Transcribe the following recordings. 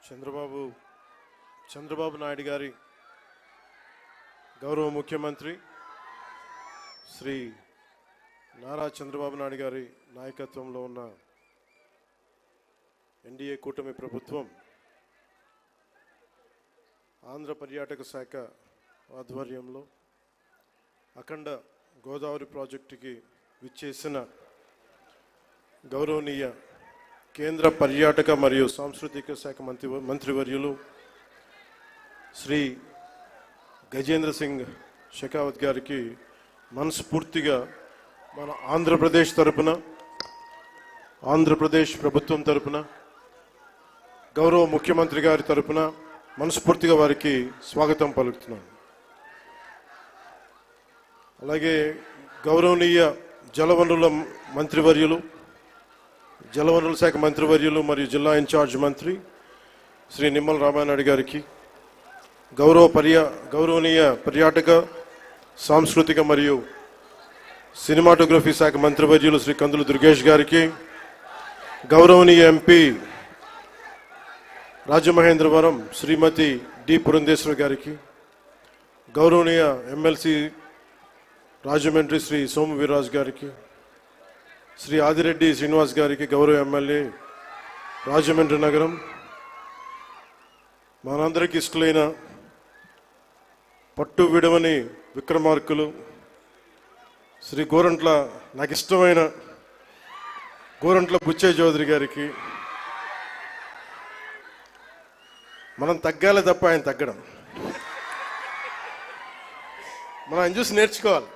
చంద్రబాబు నాయుడు గారి గౌరవ ముఖ్యమంత్రి శ్రీ నారా చంద్రబాబు నాయుడు గారి నాయకత్వంలో ఉన్న ఎన్డీఏ కూటమి ప్రభుత్వం ఆంధ్ర పర్యాటక శాఖ ఆధ్వర్యంలో అఖండ గోదావరి ప్రాజెక్టుకి విచ్చేసిన గౌరవనీయ కేంద్ర పర్యాటక మరియు సాంస్కృతిక శాఖ మంత్రివర్యులు శ్రీ గజేంద్ర సింగ్ షెకావత్ గారికి మనస్ఫూర్తిగా మన ఆంధ్రప్రదేశ్ తరపున, ఆంధ్రప్రదేశ్ ప్రభుత్వం తరపున, గౌరవ ముఖ్యమంత్రి గారి తరపున మనస్ఫూర్తిగా వారికి స్వాగతం పలుకుతున్నాను. అలాగే గౌరవనీయ జలవనరుల మంత్రివర్యులు, జలవనరుల శాఖ మంత్రివర్యులు మరియు జిల్లా ఇన్ఛార్జ్ మంత్రి శ్రీ నిమ్మల రామానాయుడు గారికి, గౌరవనీయ పర్యాటక సాంస్కృతిక మరియు సినిమాటోగ్రఫీ శాఖ మంత్రివర్యులు శ్రీ కందులు దుర్గేష్ గారికి, గౌరవనీయ ఎంపీ రాజమహేంద్రవరం శ్రీమతి డి పురంధేశ్వరి గారికి, గౌరవనీయ ఎమ్మెల్సీ రాజమండ్రి శ్రీ సోము వీర్రాజు గారికి, శ్రీ ఆదిరెడ్డి శ్రీనివాస్ గారికి, గౌరవ ఎమ్మెల్యే రాజమండ్రి నగరం, మనందరికీ ఇష్టలైన పట్టు విడవని విక్రమార్కులు శ్రీ గోరంట్ల, నాకు ఇష్టమైన గోరంట్ల బుచ్చయ్య చౌదరి గారికి, మనం తగ్గాలి తప్ప ఆయన తగ్గడం, మనం ఆయన చూసి నేర్చుకోవాలి.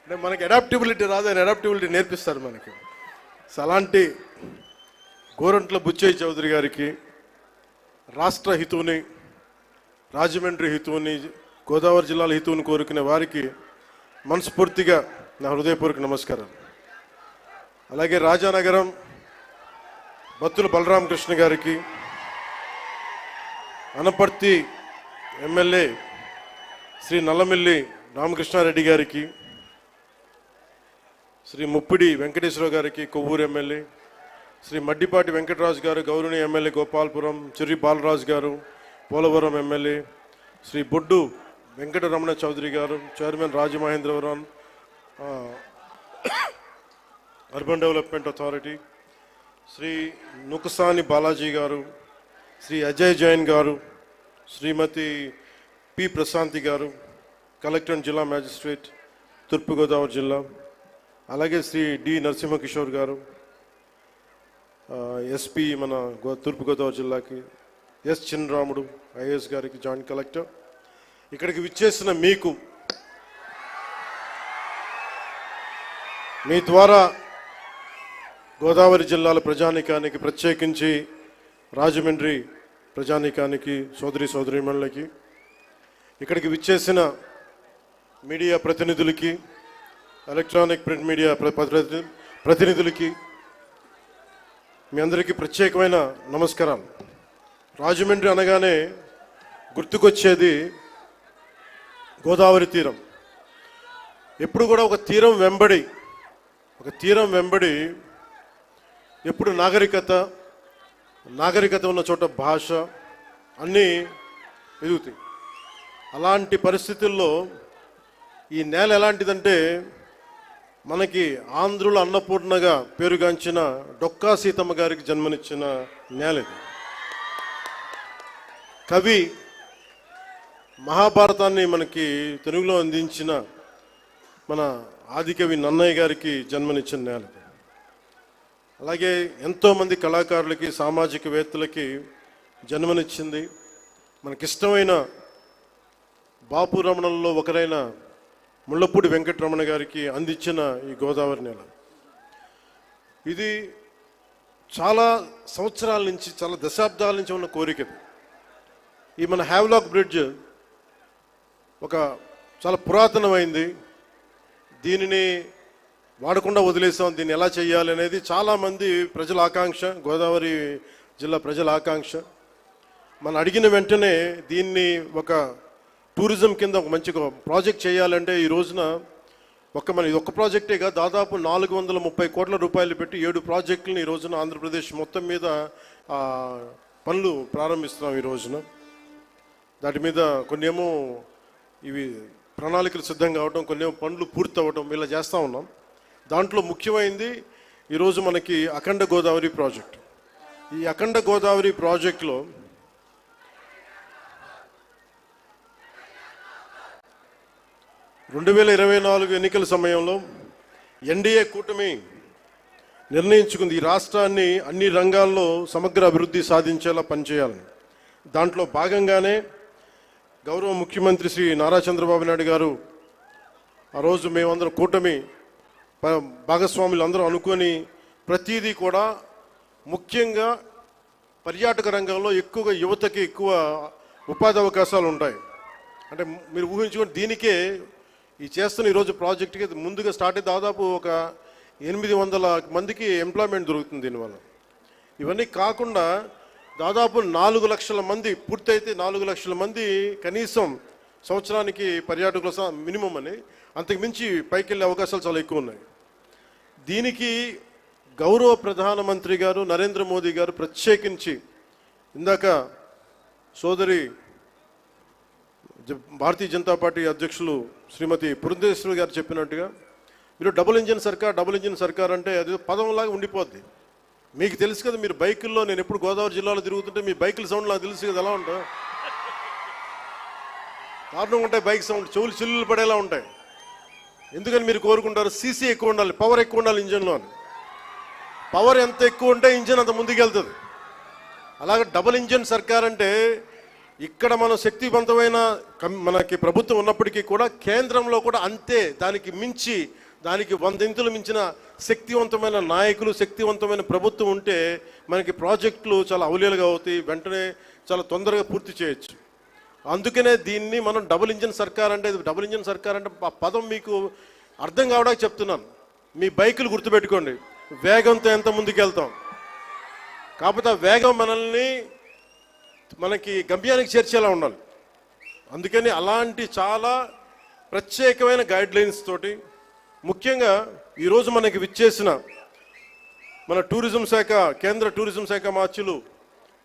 అంటే మనకి అడాప్టబిలిటీ రాదు, ఆయన అడాప్టబిలిటీ నేర్పిస్తారు మనకి. సో అలాంటి గోరంట్ల బుచ్చయ్య చౌదరి గారికి, రాష్ట్ర హితువుని, రాజమండ్రి హితువుని, గోదావరి జిల్లాల హితువుని కోరుకునే వారికి మనస్ఫూర్తిగా నా హృదయపూర్వక నమస్కారాలు. అలాగే రాజానగరం బత్తుల బలరామకృష్ణ గారికి, అనపర్తి ఎమ్మెల్యే శ్రీ నల్లమిల్లి రామకృష్ణారెడ్డి గారికి, శ్రీ ముప్పిడి వెంకటేశ్వరరావు గారికి, కొవ్వూరు ఎమ్మెల్యే శ్రీ మడ్డిపాటి వెంకటరాజు గారు, గౌరవనీయ ఎమ్మెల్యే గోపాలపురం చెర్రి బాలరాజు గారు, పోలవరం ఎమ్మెల్యే శ్రీ బొడ్డు వెంకటరమణ చౌదరి గారు, chairman Rajamahendravaram urban development authority, Shri Nukasani Balaji గారు, శ్రీ అజయ్ జైన్ గారు, శ్రీమతి పి ప్రశాంతి గారు, కలెక్టర్ అండ్ జిల్లా మ్యాజిస్ట్రేట్ తూర్పుగోదావరి జిల్లా, అలాగే శ్రీ డి నరసింహకిషోర్ గారు, ఎస్పీ మన తూర్పుగోదావరి జిల్లాకి, ఎస్ చిన్నరాముడు ఐఏఎస్ గారికి, జాయింట్ కలెక్టర్, ఇక్కడికి విచ్చేసిన మీకు, మీ ద్వారా గోదావరి జిల్లాల ప్రజానీకానికి, ప్రత్యేకించి రాజమండ్రి ప్రజానీకానికి, సోదరీమణులకి, ఇక్కడికి విచ్చేసిన మీడియా ప్రతినిధులకి, ఎలక్ట్రానిక్ ప్రింట్ మీడియా ప్రతినిధులకి మీ అందరికీ ప్రత్యేకమైన నమస్కారాలు. రాజమండ్రి అనగానే గుర్తుకొచ్చేది గోదావరి తీరం. ఎప్పుడు కూడా ఒక తీరం వెంబడి ఎప్పుడు నాగరికత ఉన్న చోట భాష అన్నీ ఎదుగుతాయి. అలాంటి పరిస్థితుల్లో ఈ నేల ఎలాంటిదంటే, మనకి ఆంధ్రుల అన్నపూర్ణగా పేరుగాంచిన డొక్కా సీతమ్మ గారికి జన్మనిచ్చిన నేల ఇది. కవి మహాభారతాన్ని మనకి తెలుగులో అందించిన మన ఆదికవి నన్నయ్య గారికి జన్మనిచ్చిన నేల ఇది. అలాగే ఎంతోమంది కళాకారులకి, సామాజికవేత్తలకి జన్మనిచ్చింది. మనకిష్టమైన బాపు రమణంలో ఒకరైన ముళ్ళపూడి వెంకటరమణ గారికి అందించిన ఈ గోదావరి నేల, ఇది చాలా సంవత్సరాల నుంచి, చాలా దశాబ్దాల నుంచి ఉన్న కోరిక. ఈ మన హ్యావ్లాక్ బ్రిడ్జ్ ఒక చాలా పురాతనమైంది. దీనిని వాడకుండా వదిలేసాం, దీన్ని ఎలా చేయాలి అనేది చాలామంది ప్రజల ఆకాంక్ష, గోదావరి జిల్లా ప్రజల ఆకాంక్ష. మనం అడిగిన వెంటనే దీన్ని ఒక టూరిజం కింద ఒక మంచి ప్రాజెక్ట్ చేయాలంటే ఈ రోజున ఇది ఒక్క ప్రాజెక్టేగా దాదాపు 430 కోట్ల రూపాయలు పెట్టి 7 ప్రాజెక్టులను ఈ రోజున ఆంధ్రప్రదేశ్ మొత్తం మీద పనులు ప్రారంభిస్తున్నాం ఈ రోజున. దాటి మీద కొన్ని ఏమో ఇవి ప్రణాళికలు సిద్ధం కావడం, కొన్ని ఏమో పనులు పూర్తి అవ్వడం, ఇలా చేస్తూ ఉన్నాం. దాంట్లో ముఖ్యమైనది ఈరోజు మనకి అఖండ గోదావరి ప్రాజెక్ట్. ఈ అఖండ గోదావరి ప్రాజెక్టులో రెండు 2024 ఎన్నికల సమయంలో ఎన్డీఏ కూటమి నిర్ణయించుకుంది ఈ రాష్ట్రాన్ని అన్ని రంగాల్లో సమగ్ర అభివృద్ధి సాధించేలా పనిచేయాలని. దాంట్లో భాగంగానే గౌరవ ముఖ్యమంత్రి శ్రీ నారా చంద్రబాబు నాయుడు గారు ఆ రోజు మేమందరం కూటమి భాగస్వాములు అందరూ అనుకొని ప్రతిదీ కూడా ముఖ్యంగా పర్యాటక రంగంలో ఎక్కువగా యువతకి ఎక్కువ ఉపాధి అవకాశాలు ఉంటాయి. అంటే మీరు ఊహించుకొని దీనికే ఈ చేస్తున్న ఈరోజు ప్రాజెక్టుకి ముందుగా స్టార్ట్ అయితే దాదాపు ఒక 800 మందికి ఎంప్లాయ్మెంట్ దొరుకుతుంది దీనివల్ల. ఇవన్నీ కాకుండా దాదాపు 4 లక్షల మంది పూర్తయితే 4 లక్షల మంది కనీసం సంవత్సరానికి పర్యాటకుల మినిమం అని, అంతకు మించి పైకి వెళ్ళే అవకాశాలు చాలా ఎక్కువ ఉన్నాయి. దీనికి గౌరవ ప్రధానమంత్రి గారు నరేంద్ర మోదీ గారు ప్రత్యేకించి ఇందాక సోదరి భారతీయ జనతా పార్టీ అధ్యక్షులు శ్రీమతి పురంధేశ్వరి గారు చెప్పినట్టుగా మీరు డబుల్ ఇంజిన్ సర్కార్ అంటే అది పదంలాగా ఉండిపోద్ది. మీకు తెలుసు కదా, మీరు బైకుల్లో, నేను ఎప్పుడు గోదావరి జిల్లాలో తిరుగుతుంటే మీ బైకుల సౌండ్ నాకు తెలుసు కదా ఎలా ఉంటాయి, దారుణంగా ఉంటాయి బైక్ సౌండ్, చెవులు చిల్లులు పడేలా ఉంటాయి. ఎందుకని మీరు కోరుకుంటారు సీసీ ఎక్కువ ఉండాలి, పవర్ ఎక్కువ ఉండాలి ఇంజన్లో అని. పవర్ ఎంత ఎక్కువ ఉంటే ఇంజన్ అంత ముందుకెళ్తుంది. అలాగే డబుల్ ఇంజిన్ సర్కార్ అంటే ఇక్కడ మనం శక్తివంతమైన మనకి ప్రభుత్వం ఉన్నప్పటికీ కూడా కేంద్రంలో కూడా అంతే, దానికి మించి, దానికి 100 ఇంతులు మించిన శక్తివంతమైన నాయకులు, శక్తివంతమైన ప్రభుత్వం ఉంటే మనకి ప్రాజెక్టులు చాలా అవలీలుగా అవుతాయి, వెంటనే చాలా తొందరగా పూర్తి చేయొచ్చు. అందుకనే దీన్ని మనం డబుల్ ఇంజిన్ సర్కార్ అంటే ఆ పదం మీకు అర్థం కావడానికి చెప్తున్నాను. మీ బైకులు గుర్తుపెట్టుకోండి, వేగంతో ఎంత ముందుకెళ్తాం, కాకపోతే ఆ వేగం మనకి గమ్యానికి చేర్చేలా ఉండాలి. అందుకని అలాంటి చాలా ప్రత్యేకమైన గైడ్లైన్స్ తోటి ముఖ్యంగా ఈరోజు మనకి విచ్చేసిన మన టూరిజం శాఖ, కేంద్ర టూరిజం శాఖ మార్చులు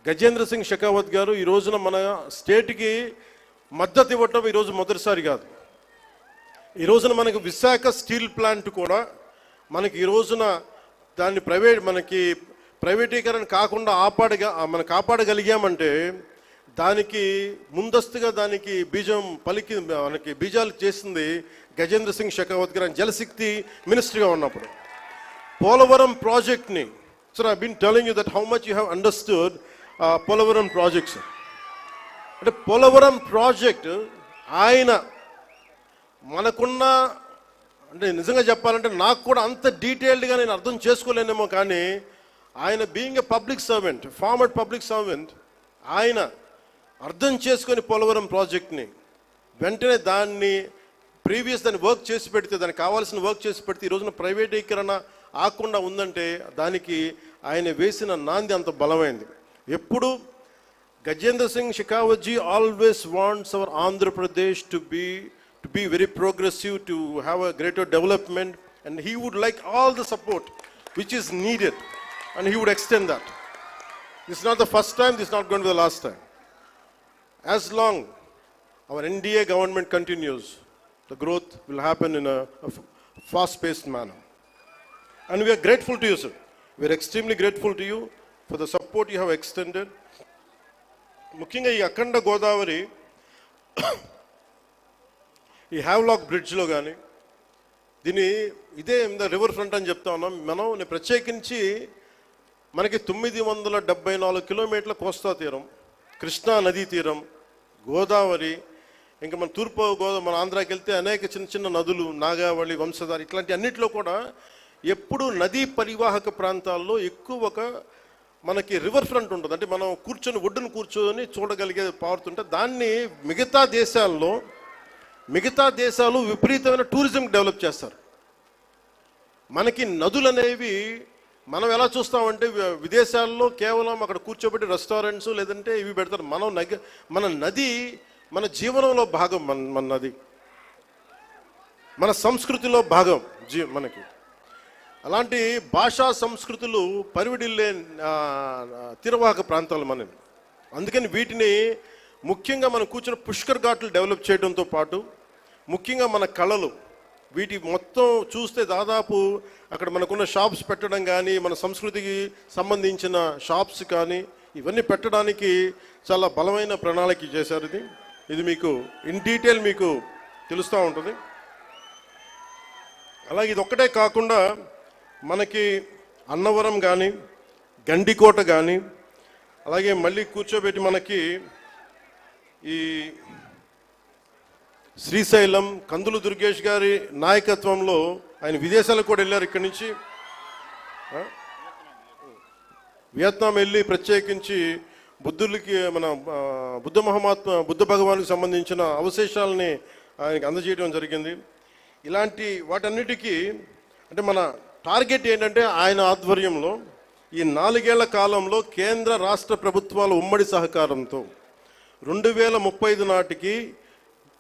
గజేంద్ర సింగ్ షెకావత్ గారు ఈ రోజున మన స్టేట్కి మద్దతు ఇవ్వటం ఈరోజు మొదటిసారి కాదు. ఈ రోజున మనకి విశాఖ స్టీల్ ప్లాంట్ కూడా మనకి ఈ రోజున దాన్ని ప్రైవేటీకరణ కాకుండా కాపాడగలిగామంటే దానికి ముందస్తుగా దానికి మనకి బీజాలు చేసింది గజేంద్ర సింగ్ షెకావత్ గారు జలశక్తి మినిస్టర్గా ఉన్నప్పుడు. పోలవరం ప్రాజెక్ట్ని, sir I been telling you that how much you have understood Polavaram projects. అంటే పోలవరం ప్రాజెక్ట్ ఆయన మనకున్న, అంటే నిజంగా చెప్పాలంటే నాకు కూడా అంత డీటెయిల్డ్గా నేను అర్థం చేసుకోలేనేమో, కానీ ఆయన being a public servant, former public servant, ఆయన అర్థం చేసుకొని పోలవరం ప్రాజెక్ట్ని వెంటనే దాన్ని వర్క్ చేసి పెడితే, దానికి కావాల్సిన వర్క్ చేసి పెడితే ఈ రోజున ప్రైవేటీకరణ ఆకుండా ఉందంటే దానికి ఆయన వేసిన నాంది అంత బలమైంది. ఎప్పుడు Gajendra Singh Shekhawat ji always wants our Andhra Pradesh to be very progressive, to have a greater development, and he would like all the support which is needed, and he would extend that. This is not the first time, this is not going to be the last time. As long our NDA government continues, the growth will happen in a fast-paced manner. And we are grateful to you, sir. We are extremely grateful to you for the support you have extended. ముఖ్యంగా ఈ అఖండ గోదావరి ఈ Havelock బ్రిడ్జ్లో కానీ ఇదే river front అని చెప్తా ఉన్నాం మనం. ప్రత్యేకించి మనకి 974 కిలోమీటర్ల కోస్తా తీరం, కృష్ణా నదీ తీరం, గోదావరి, ఇంకా మన మన ఆంధ్రాకి వెళ్తే అనేక చిన్న చిన్న నదులు, నాగావళి, వంశధార, ఇట్లాంటి అన్నింటిలో కూడా ఎప్పుడు నదీ పరివాహక ప్రాంతాల్లో ఎక్కువ మనకి రివర్ ఫ్రంట్ ఉంటుంది. అంటే మనం ఒడ్డును కూర్చొని చూడగలిగే పారుతుంటే దాన్ని మిగతా దేశాలు విపరీతమైన టూరిజం డెవలప్ చేస్తారు. మనకి నదులు అనేవి మనం ఎలా చూస్తామంటే విదేశాల్లో కేవలం అక్కడ కూర్చోబెట్టి రెస్టారెంట్స్ లేదంటే ఇవి పెడతారు. మన నది మన జీవనంలో భాగం, మన నది మన సంస్కృతిలో భాగం మనకి. అలాంటి భాషా సంస్కృతులు పరివిడిల్లే తీరవాహక ప్రాంతాలు మనవి. అందుకని వీటిని ముఖ్యంగా మనం కూర్చున్న పుష్కర్ ఘాట్లు డెవలప్ చేయడంతో పాటు ముఖ్యంగా మన కళలు వీటి మొత్తం చూస్తే దాదాపు అక్కడ మనకున్న షాప్స్ పెట్టడం కానీ మన సంస్కృతికి సంబంధించిన షాప్స్ కానీ ఇవన్నీ పెట్టడానికి చాలా బలమైన ప్రణాళిక చేశారు. ఇది మీకు ఇన్ డీటెయిల్ మీకు తెలుస్తూ ఉంటుంది. అలాగే ఇది ఒక్కటే కాకుండా మనకి అన్నవరం కానీ గండికోట కానీ అలాగే మళ్ళీ కూర్చోబెట్టి మనకి ఈ శ్రీశైలం కందులు దుర్గేష్ గారి నాయకత్వంలో ఆయన విదేశాలకు కూడా వెళ్ళారు. ఇక్కడి నుంచి వియత్నాం వెళ్ళి ప్రత్యేకించి బుద్ధులకి మన బుద్ధ భగవానికి సంబంధించిన అవశేషాలని ఆయనకి అందజేయడం జరిగింది. ఇలాంటి వాటన్నిటికీ అంటే మన టార్గెట్ ఏంటంటే ఆయన ఆధ్వర్యంలో ఈ 4 ఏళ్ల కాలంలో కేంద్ర రాష్ట్ర ప్రభుత్వాల ఉమ్మడి సహకారంతో 2035 నాటికి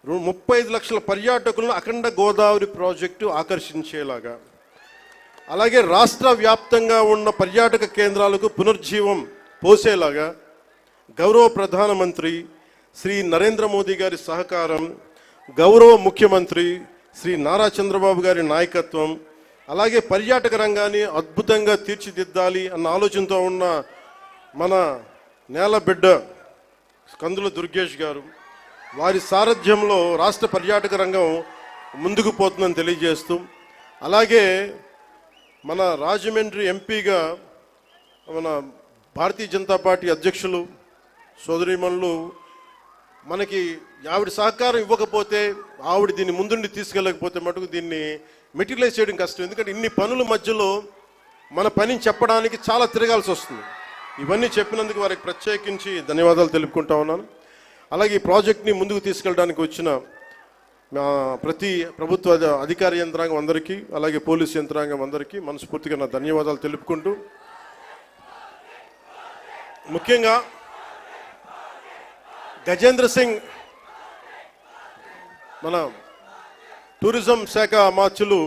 35 లక్షల పర్యాటకులను అఖండ గోదావరి ప్రాజెక్టు ఆకర్షించేలాగా, అలాగే రాష్ట్ర వ్యాప్తంగా ఉన్న పర్యాటక కేంద్రాలకు పునర్జీవం పోసేలాగా గౌరవ ప్రధానమంత్రి శ్రీ నరేంద్ర మోదీ గారి సహకారం, గౌరవ ముఖ్యమంత్రి శ్రీ నారా చంద్రబాబు గారి నాయకత్వం, అలాగే పర్యాటక రంగాన్ని అద్భుతంగా తీర్చిదిద్దాలి అన్న ఆలోచనతో ఉన్న మన నేలబిడ్డ కందుల దుర్గేష్ గారు వారి సారథ్యంలో రాష్ట్ర పర్యాటక రంగం ముందుకు పోతుందని తెలియజేస్తూ, అలాగే మన రాజమండ్రి ఎంపీగా మన భారతీయ జనతా పార్టీ అధ్యక్షులు సోదరీమణులు మనకి ఆవిడ సహకారం ఇవ్వకపోతే, ఆవిడ దీన్ని ముందుండి తీసుకెళ్ళకపోతే మటుకు దీన్ని మెటీరియలైజ్ చేయడం కష్టం. ఎందుకంటే ఇన్ని పనుల మధ్యలో మన పనిని చెప్పడానికి చాలా తిరగాల్సి వస్తుంది. ఇవన్నీ చెప్పినందుకు వారికి ప్రత్యేకించి ధన్యవాదాలు తెలుపుకుంటా ఉన్నాను. అలాగే ఈ ప్రాజెక్ట్ని ముందుకు తీసుకెళ్ళడానికి వచ్చిన ప్రతి ప్రభుత్వ అధికార యంత్రాంగం అందరికీ, అలాగే పోలీస్ యంత్రాంగం అందరికీ మనస్ఫూర్తిగా నా ధన్యవాదాలు తెలుపుకుంటూ, ముఖ్యంగా గజేంద్ర సింగ్ మన టూరిజం శాఖ అమాత్యులు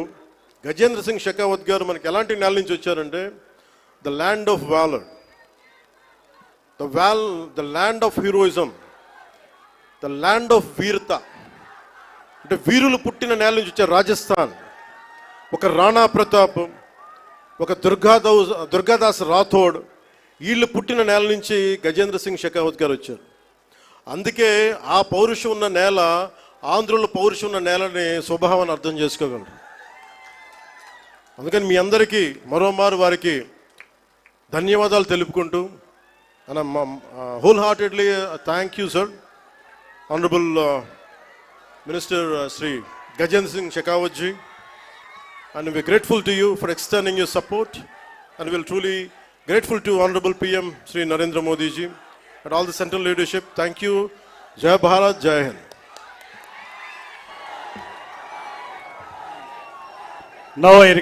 గజేంద్ర సింగ్ షెకావత్ గారు మనకి ఎలాంటి నేల నుంచి వచ్చారంటే the land of valour, the land of heroism, the land of వీరత, అంటే వీరులు పుట్టిన నేల నుంచి వచ్చారు. రాజస్థాన్ ఒక రాణా ప్రతాప్, ఒక దుర్గాదాస్ రాథోడ్, వీళ్ళు పుట్టిన నేల నుంచి గజేంద్ర సింగ్ షెకావత్ గారు వచ్చారు. అందుకే ఆ పౌరుషం ఉన్న నేల, ఆంధ్రుల పౌరుషం ఉన్న నేలని స్వభావాన్ని అర్థం చేసుకోగలరు. అందుకని మీ అందరికీ మరోమారు వారికి ధన్యవాదాలు తెలుపుకుంటూ, whole heartedly thank you sir, honourable minister Sri Gajendra Singh Shekhawat ji, and we're grateful to you for extending your support, and we're truly grateful to Honorable PM Sri Narendra Modi ji and all the central leadership. Thank you. Jai Bharat, Jai Hind. Now I